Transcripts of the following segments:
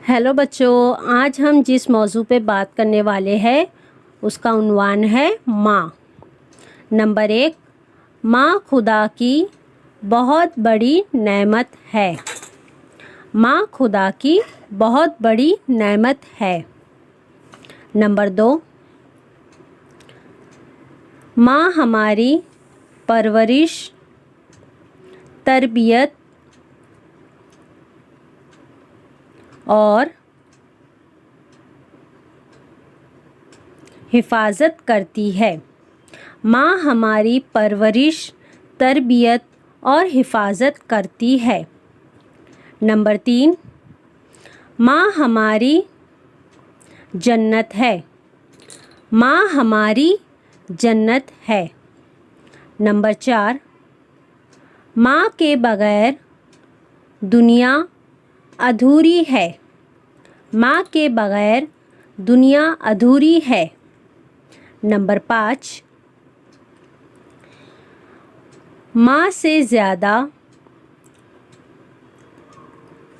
Hello बच्चों, आज हम जिस मौजू पे बात करने वाले हैं उसका उन्वान है माँ। नंबर 1, माँ खुदा की बहुत बड़ी नेमत है। माँ खुदा की बहुत बड़ी नेमत है। नंबर 2, माँ हमारी परवरिश, तरबियत और हिफाजत करती है। माँ हमारी परवरिश, तरबियत और हिफाजत करती है। नंबर 3, माँ हमारी जन्नत है। माँ हमारी जन्नत है। नंबर 4, माँ के बगैर दुनिया अधूरी है। माँ के बगैर दुनिया अधूरी है। नंबर 5, माँ से ज़्यादा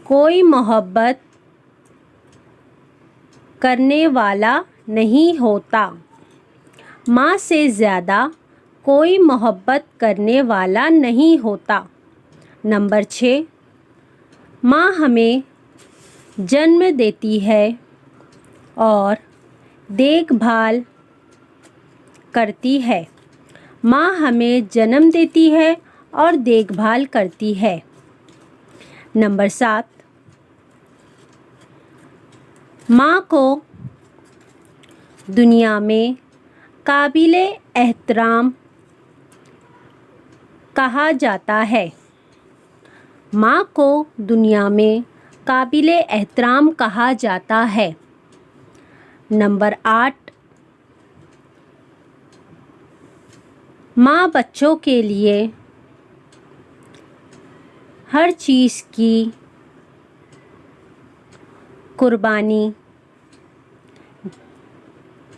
कोई मोहब्बत करने वाला नहीं होता। माँ से ज़्यादा कोई मोहब्बत करने वाला नहीं होता। नंबर 6, माँ हमें जन्म देती है और देखभाल करती है। माँ हमें जन्म देती है और देखभाल करती है। नंबर 7, माँ को दुनिया में काबिले एहतराम कहा जाता है। माँ को दुनिया में काबिले एहतराम कहा जाता है। नंबर 8, माँ बच्चों के लिए हर चीज़ की कुर्बानी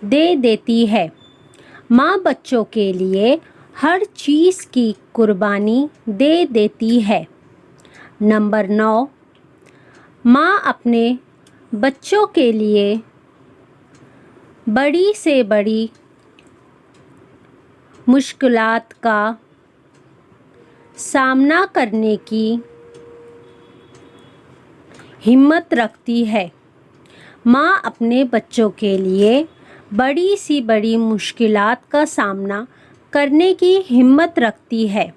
दे देती है। माँ बच्चों के लिए हर चीज़ की कुर्बानी दे देती है। नंबर 9, माँ अपने बच्चों के लिए बड़ी से बड़ी मुश्किलात का सामना करने की हिम्मत रखती है। माँ अपने बच्चों के लिए बड़ी सी बड़ी मुश्किलात का सामना करने की हिम्मत रखती है।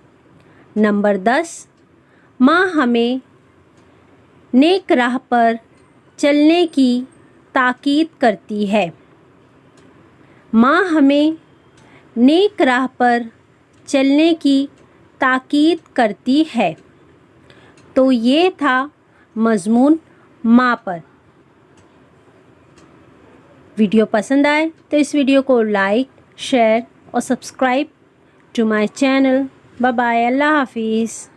नंबर 10, माँ हमें नेक राह पर चलने की ताकीद करती है। माँ हमें नेक राह पर चलने की ताकीद करती है। तो ये था मज़मून माँ पर। वीडियो पसंद आए तो इस वीडियो को लाइक, शेयर और subscribe to my channel. Bye bye, अल्लाह हाफिज़।